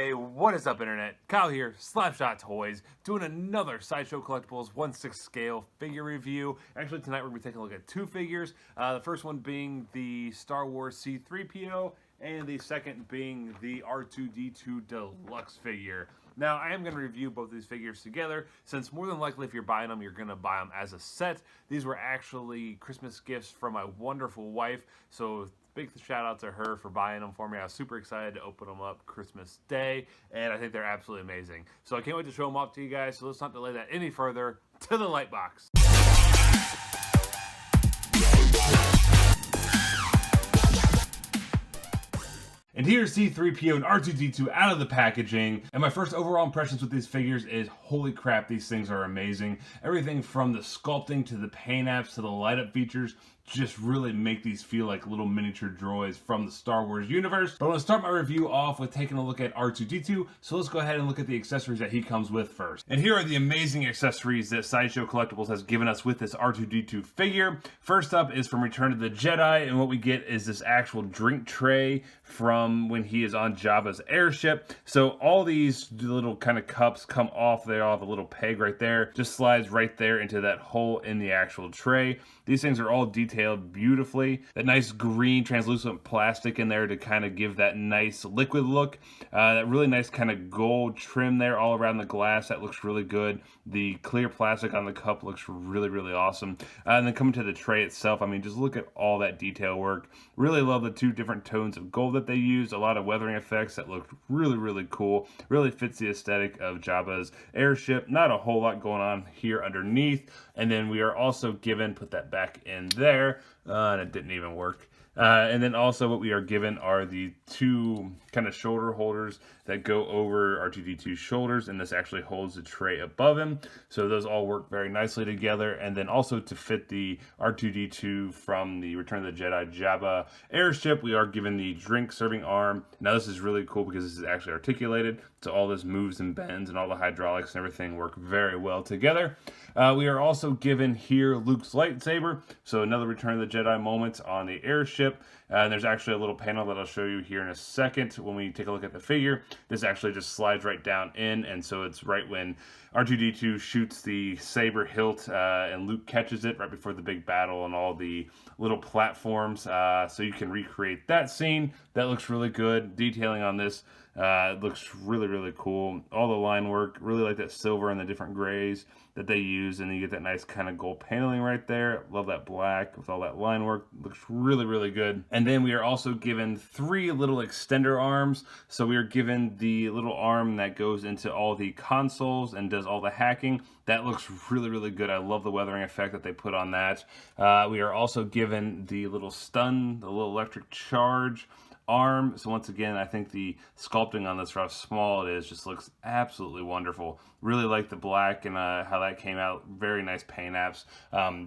Hey, what is up, Internet? Kyle here, Slapshot Toys, doing another Sideshow Collectibles 1/6 scale figure review. Actually, tonight we're going to be taking a look at two figures. The first one being the Star Wars C-3PO, and the second being the R2-D2 Deluxe figure. Now, I am going to review both of these figures together, since more than likely if you're buying them, you're going to buy them as a set. These were actually Christmas gifts from my wonderful wife, so big shout out to her for buying them for me. I was super excited to open them up Christmas Day, and I think they're absolutely amazing. So I can't wait to show them off to you guys, so let's not delay that any further. To the light box. And here's C-3PO and R2-D2 out of the packaging. And my first overall impressions with these figures is, holy crap, these things are amazing. Everything from the sculpting to the paint apps to the light up features just really make these feel like little miniature droids from the Star Wars universe. But I want to start my review off with taking a look at R2-D2, so let's go ahead and look at the accessories that he comes with first. And here are the amazing accessories that Sideshow Collectibles has given us with this R2-D2 figure. First up is from Return of the Jedi, and what we get is this actual drink tray from when he is on Jabba's airship. So all these little kind of cups come off. They all have a little peg right there, just slides right there into that hole in the actual tray. These things are all detailed beautifully. That nice green translucent plastic in there to kind of give that nice liquid look. That really nice kind of gold trim there all around the glass. That looks really good. The clear plastic on the cup looks really, really awesome. And then coming to the tray itself, I mean, just look at all that detail work. Really love the two different tones of gold that they used. A lot of weathering effects that looked really, really cool. Really fits the aesthetic of Jabba's airship. Not a whole lot going on here underneath. And then we are also given, put that back in there, and it didn't even work. And then also what we are given are the two kind of shoulder holders that go over R2-D2's shoulders, and this actually holds the tray above him. So those all work very nicely together. And then also to fit the R2-D2 from the Return of the Jedi Jabba airship, we are given the drink serving arm. Now this is really cool because this is actually articulated, so all this moves and bends, and all the hydraulics and everything work very well together. We are also given here Luke's lightsaber, so another Return of the Jedi moment on the airship. And there's actually a little panel that I'll show you here in a second when we take a look at the figure. This actually just slides right down in, and so it's right when R2-D2 shoots the saber hilt and Luke catches it right before the big battle and all the little platforms. So you can recreate that scene. That looks really good. Detailing on this it looks really, really cool. All the line work, really like that silver and the different grays that they use, and you get that nice kind of gold paneling right there. Love that black with all that line work. Looks really, really good. And then we are also given three little extender arms. So we are given the little arm that goes into all the consoles and does all the hacking. That looks really, really good. I love the weathering effect that they put on that. We are also given the little stun, the little electric charge arm. So once again, I think the sculpting on this, for how small it is, just looks absolutely wonderful. Really like the black and how that came out. Very nice paint apps.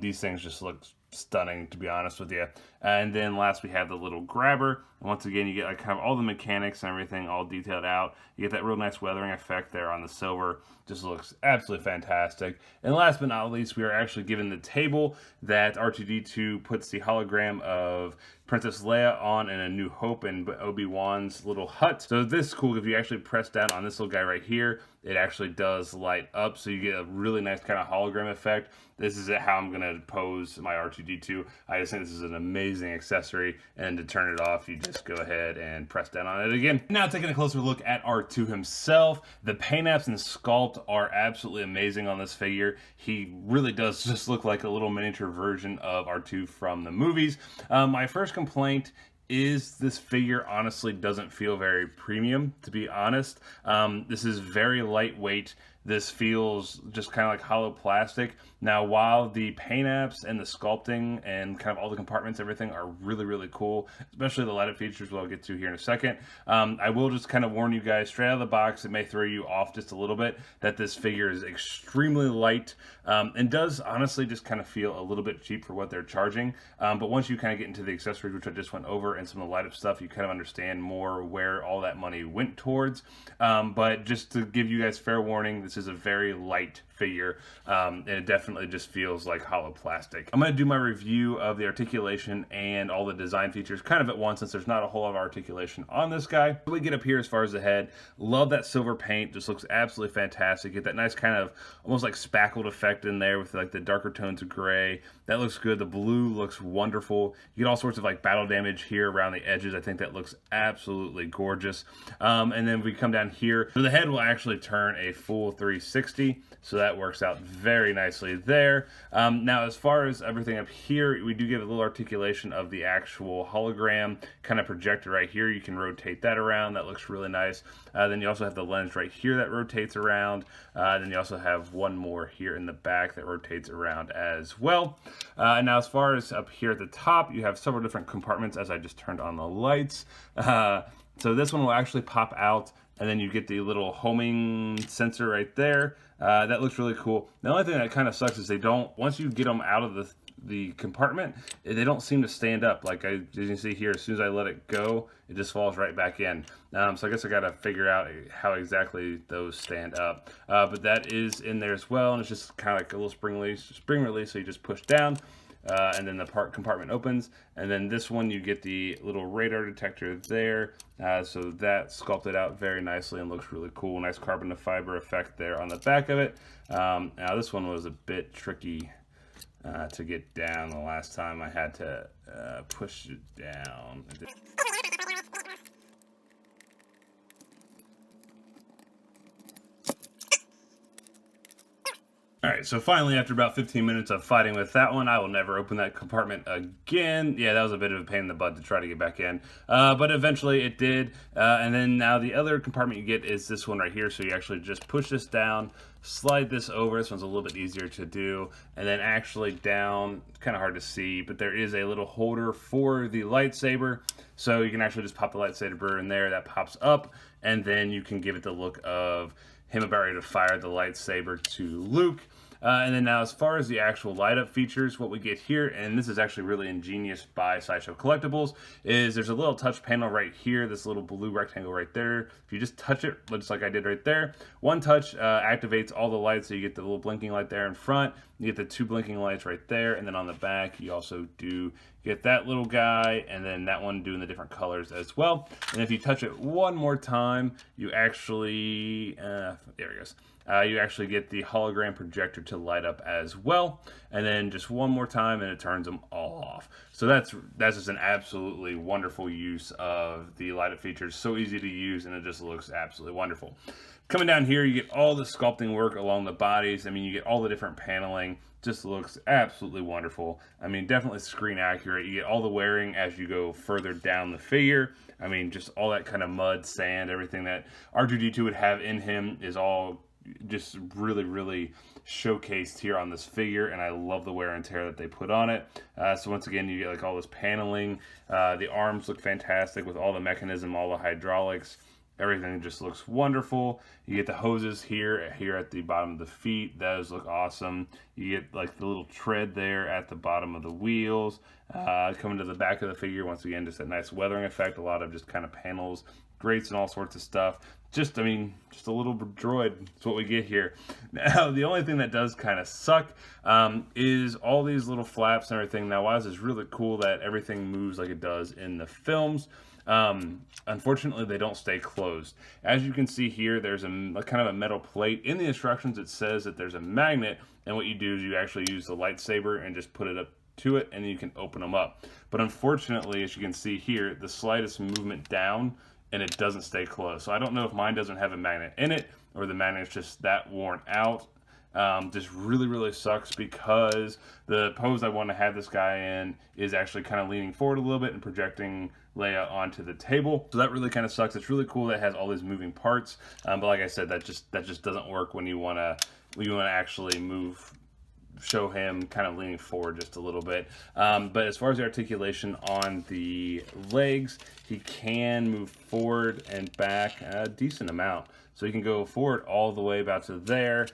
These things just look stunning, to be honest with you. And then last we have the little grabber. And once again, you get like kind of all the mechanics and everything all detailed out. You get that real nice weathering effect there on the silver. Just looks absolutely fantastic. And last but not least, we are actually given the table that R2-D2 puts the hologram of Princess Leia on in A New Hope and Obi-Wan's little hut. So this is cool. If you actually press down on this little guy right here, it actually does light up, so you get a really nice kind of hologram effect. This is how I'm going to pose my R2-D2. I just think this is an amazing accessory, and to turn it off, you just go ahead and press down on it again. Now taking a closer look at R2 himself, the paint apps and sculpt are absolutely amazing on this figure. He really does just look like a little miniature version of R2 from the movies. My first complaint is this figure honestly doesn't feel very premium, to be honest. This is very lightweight. This feels just kind of like hollow plastic. Now, while the paint apps and the sculpting and kind of all the compartments, everything are really, really cool, especially the light-up features, which I'll get to here in a second. I will just kind of warn you guys straight out of the box, it may throw you off just a little bit, that this figure is extremely light and does honestly just kind of feel a little bit cheap for what they're charging. But once you kind of get into the accessories, which I just went over, and some of the light-up stuff, you kind of understand more where all that money went towards. But just to give you guys fair warning, this is a very light figure, and it definitely just feels like hollow plastic. I'm going to do my review of the articulation and all the design features kind of at once, since there's not a whole lot of articulation on this guy. We get up here as far as the head. Love that silver paint, just looks absolutely fantastic. Get that nice kind of almost like spackled effect in there with like the darker tones of gray. That looks good. The blue looks wonderful. You get all sorts of like battle damage here around the edges. I think that looks absolutely gorgeous. And then we come down here, so the head will actually turn a full 360, so that works out very nicely there. Now as far as everything up here, we do get a little articulation of the actual hologram kind of projector right here. You can rotate that around. That looks really nice. Then you also have the lens right here that rotates around. Then you also have one more here in the back that rotates around as well. And now as far as up here at the top, you have several different compartments as I just turned on the lights. So this one will actually pop out, and then you get the little homing sensor right there. That looks really cool. The only thing that kind of sucks is they don't, once you get them out of the compartment, they don't seem to stand up. Like as you can see here, as soon as I let it go, it just falls right back in. So I guess I got to figure out how exactly those stand up. But that is in there as well, and it's just kind of like a little spring release, so you just push down. And then the compartment opens, and then this one you get the little radar detector there, so that sculpted out very nicely and looks really cool. Nice carbon to fiber effect there on the back of it. Now this one was a bit tricky to get down. The last time I had to push it down. Alright, so finally, after about 15 minutes of fighting with that one, I will never open that compartment again. Yeah, that was a bit of a pain in the butt to try to get back in. But eventually it did. And then now the other compartment you get is this one right here. So you actually just push this down, slide this over. This one's a little bit easier to do. And then actually down, it's kind of hard to see, but there is a little holder for the lightsaber. So you can actually just pop the lightsaber in there. That pops up. And then you can give it the look of him about ready to fire the lightsaber to Luke. And then now as far as the actual light up features, what we get here, and this is actually really ingenious by Sideshow Collectibles, is there's a little touch panel right here, this little blue rectangle right there. If you just touch it, looks like I did right there. One touch activates all the lights, so you get the little blinking light there in front, you get the two blinking lights right there, and then on the back you also do get that little guy, and then that one doing the different colors as well. And if you touch it one more time, you actually, there it goes. You actually get the hologram projector to light up as well, and then just one more time and it turns them all off. So that's just an absolutely wonderful use of the light up features. So easy to use, and it just looks absolutely wonderful. Coming down here, you get all the sculpting work along the bodies. I mean, you get all the different paneling. Just looks absolutely wonderful. I mean, definitely screen accurate. You get all the wearing as you go further down the figure. I mean, just all that kind of mud, sand, everything that R2-D2 would have in him is all just really showcased here on this figure, and I love the wear and tear that they put on it. So once again, you get like all this paneling. The arms look fantastic with all the mechanism, all the hydraulics. Everything just looks wonderful. You get the hoses here at the bottom of the feet. Those look awesome. You get like the little tread there at the bottom of the wheels. Coming to the back of the figure, once again, just that nice weathering effect. A lot of just kind of panels, grates, and all sorts of stuff. Just, I mean, just a little droid. That's what we get here. Now, the only thing that does kind of suck is all these little flaps and everything. Now, while this is really cool that everything moves like it does in the films, unfortunately they don't stay closed. As you can see here, there's a kind of a metal plate. In the instructions it says that there's a magnet, and what you do is you actually use the lightsaber and just put it up to it, and then you can open them up. But unfortunately, as you can see here, the slightest movement down and it doesn't stay closed. So I don't know if mine doesn't have a magnet in it or the magnet's just that worn out. This really sucks because the pose I want to have this guy in is actually kind of leaning forward a little bit and projecting Leia onto the table. So that really kind of sucks. It's really cool that it has all these moving parts, but like I said, that just doesn't work when you want to actually show him kind of leaning forward just a little bit. But as far as the articulation on the legs, he can move forward and back a decent amount. So you can go forward all the way about to there.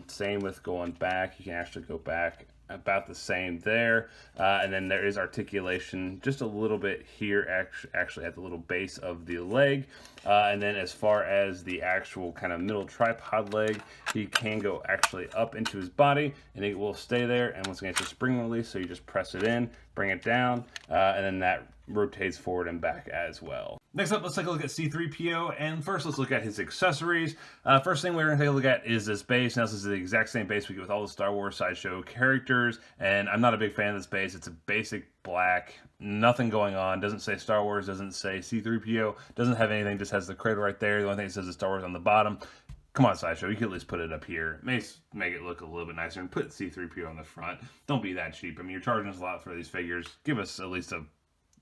Same with going back. You can actually go back about the same there. And then there is articulation just a little bit here, actually at the little base of the leg. And then as far as the actual kind of middle tripod leg, he can go actually up into his body and it will stay there. And once again, it's a spring release, so you just press it in, bring it down, and then that rotates forward and back as well. Next up, let's take a look at C-3PO, and first let's look at his accessories. First thing we're going to take a look at is this base. Now this is the exact same base we get with all the Star Wars Sideshow characters, and I'm not a big fan of this base. It's a basic black, nothing going on, doesn't say Star Wars, doesn't say C-3PO, doesn't have anything, just has the cradle right there. The only thing it says is Star Wars on the bottom. Come on, Sideshow, you could at least put it up here. Make it look a little bit nicer and put C-3PO on the front. Don't be that cheap. I mean, you're charging us a lot for these figures. Give us at least a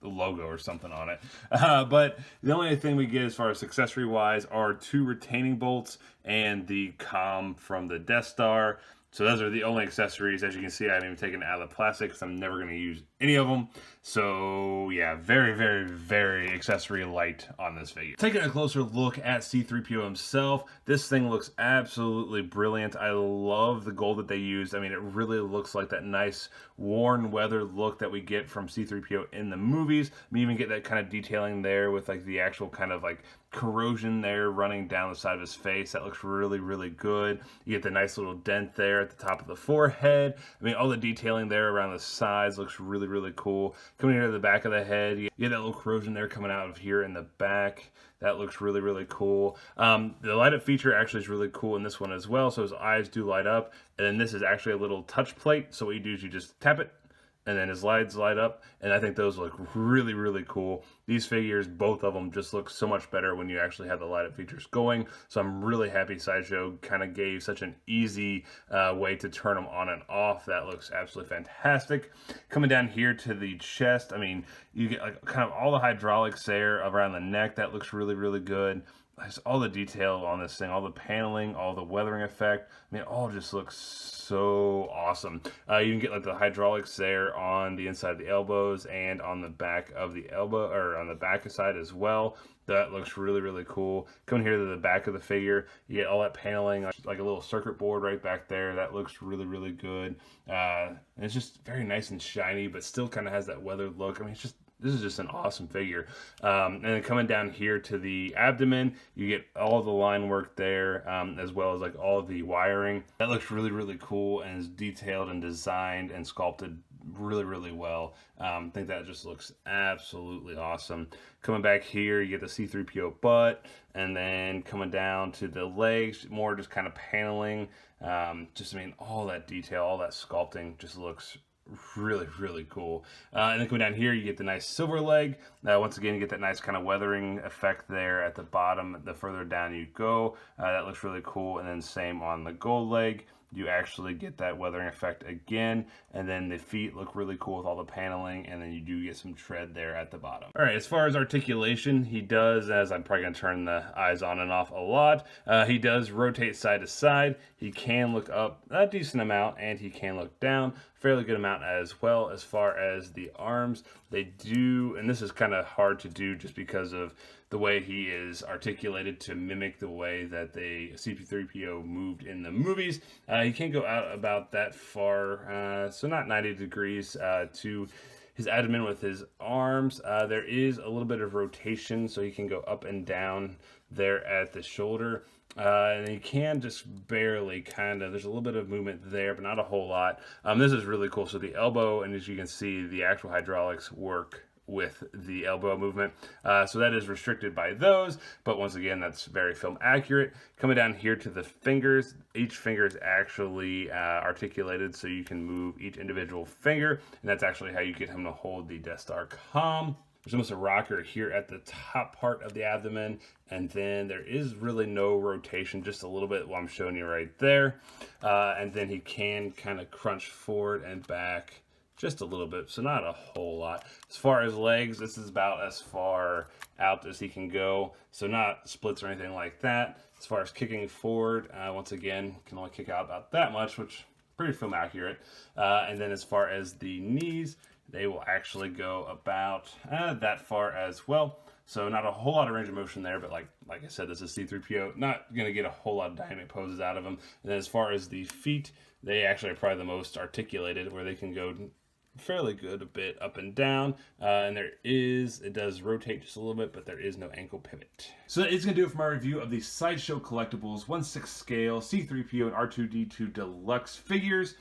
logo or something on it. But the only thing we get as far as accessory wise are 2 retaining bolts and the comm from the Death Star. So those are the only accessories. As you can see, I haven't even taken it out of the plastic because I'm never going to use any of them. So yeah, very, very, very accessory light on this figure. Taking a closer look at C-3PO himself, this thing looks absolutely brilliant. I love the gold that they used. I mean, it really looks like that nice worn weather look that we get from C-3PO in the movies. We even get that kind of detailing there with like the actual kind of like corrosion there running down the side of his face. That looks really, really good. You get the nice little dent there at the top of the forehead. I mean, all the detailing there around the sides looks really, really cool. Coming here to the back of the head, you get that little corrosion there coming out of here in the back. That looks really, really cool. The light up feature actually is really cool in this one as well. So his eyes do light up. And then this is actually a little touch plate. So what you do is you just tap it, and then his lights light up, and I think those look really, really cool. These figures, both of them, just look so much better when you actually have the light up features going. So I'm really happy Sideshow kind of gave such an easy way to turn them on and off. That looks absolutely fantastic. Coming down here to the chest, I mean, you get like kind of all the hydraulics there around the neck. That looks really, really good. Just all the detail on this thing, all the paneling, all the weathering effect. I mean, it all just looks so awesome. You can get like the hydraulics there on the inside of the elbows and on the back of the elbow, or on the back side as well. That looks really, really cool. Coming here to the back of the figure, you get all that paneling, like a little circuit board right back there. That looks really, really good. And it's just very nice and shiny, but still kind of has that weathered look. I mean, this is just an awesome figure. And then coming down here to the abdomen, you get all the line work there, as well as like all of the wiring. That looks really, really cool and is detailed and designed and sculpted really, really well. I think that just looks absolutely awesome. Coming back here, you get the C-3PO butt, and then coming down to the legs, more just kind of paneling. I mean, all that detail, all that sculpting just looks really, really cool. And then coming down here, you get the nice silver leg. Once again, you get that nice kind of weathering effect there at the bottom. The further down you go, that looks really cool. And then same on the gold leg. You actually get that weathering effect again, and then the feet look really cool with all the paneling, and then you do get some tread there at the bottom. All right, as far as articulation, he does, as I'm probably gonna turn the eyes on and off a lot, he does rotate side to side. He can look up a decent amount, and he can look down fairly good amount as well. As far as the arms, they do, and this is kind of hard to do just because of the way he is articulated to mimic the way that the C-3PO moved in the movies. He can't go out about that far, so not 90 degrees to his abdomen with his arms. There is a little bit of rotation, so he can go up and down there at the shoulder. And you can just barely there's a little bit of movement there, but not a whole lot. This is really cool. So the elbow, and as you can see, the actual hydraulics work with the elbow movement. So that is restricted by those, but once again, that's very film accurate. Coming down here to the fingers, each finger is actually articulated, so you can move each individual finger, and that's actually how you get him to hold the Death Star comm. There's almost a rocker here at the top part of the abdomen, and then there is really no rotation, just a little bit what I'm showing you right there. And then he can kind of crunch forward and back just a little bit, so not a whole lot. As far as legs, this is about as far out as he can go, so not splits or anything like that. As far as kicking forward, once again, can only kick out about that much, which is pretty film accurate. And then as far as the knees, they will actually go about that far as well. So not a whole lot of range of motion there, but like I said, this is C-3PO. Not going to get a whole lot of dynamic poses out of him. And then as far as the feet, they actually are probably the most articulated, where they can go fairly good a bit up and down, and it does rotate just a little bit, but there is no ankle pivot. So that is going to do it for my review of the Sideshow Collectibles 1/6 scale C-3PO and R2-D2 Deluxe figures.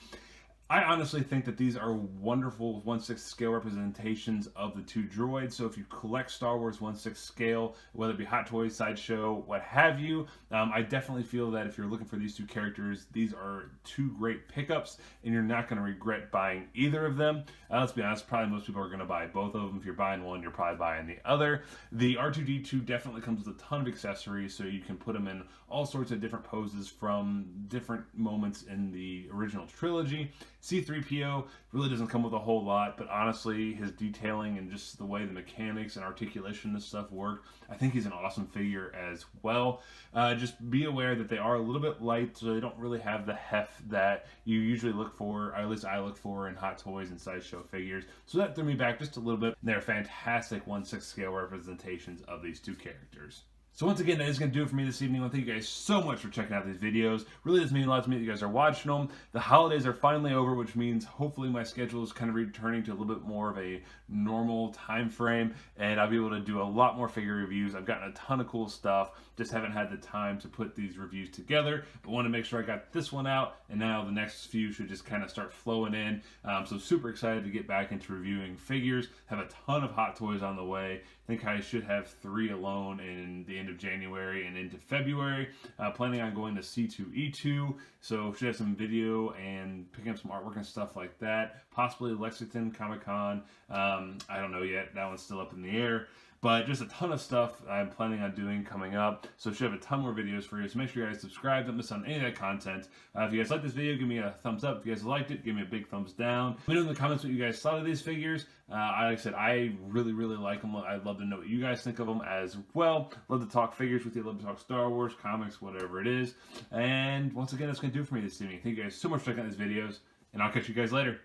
I honestly think that these are wonderful 1/6 scale representations of the two droids. So if you collect Star Wars 1/6 scale, whether it be Hot Toys, Sideshow, what have you, I definitely feel that if you're looking for these two characters, these are two great pickups, and you're not going to regret buying either of them. Let's be honest, probably most people are going to buy both of them. If you're buying one, you're probably buying the other. The R2-D2 definitely comes with a ton of accessories, so you can put them in all sorts of different poses from different moments in the original trilogy. C-3PO really doesn't come with a whole lot, but honestly, his detailing and just the way the mechanics and articulation and stuff work, I think he's an awesome figure as well. Just be aware that they are a little bit light, so they don't really have the heft that you usually look for, or at least I look for in Hot Toys and Sideshow figures. So that threw me back just a little bit. They're fantastic 1/6 scale representations of these two characters. So once again, that is going to do it for me this evening. I want to thank you guys so much for checking out these videos. Really does mean a lot to me that you guys are watching them. The holidays are finally over, which means hopefully my schedule is kind of returning to a little bit more of a normal time frame, and I'll be able to do a lot more figure reviews. I've gotten a ton of cool stuff, just haven't had the time to put these reviews together, but want to make sure I got this one out, and now the next few should just kind of start flowing in. So super excited to get back into reviewing figures. Have a ton of Hot Toys on the way. I think I should have 3 alone in the end of January and into February. Planning on going to C2E2, so should have some video and picking up some artwork and stuff like that. Possibly Lexington Comic-Con. I don't know yet. That one's still up in the air. But just a ton of stuff I'm planning on doing coming up. So should have a ton more videos for you. So make sure you guys subscribe. Don't miss on any of that content. If you guys like this video, give me a thumbs up. If you guys liked it, give me a big thumbs down. Let me know in the comments what you guys thought of these figures. Like I said, I really, really like them. I'd love to know what you guys think of them as well. Love to talk figures with you. Love to talk Star Wars, comics, whatever it is. And once again, that's going to do it for me this evening. Thank you guys so much for checking out these videos. And I'll catch you guys later.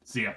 See ya.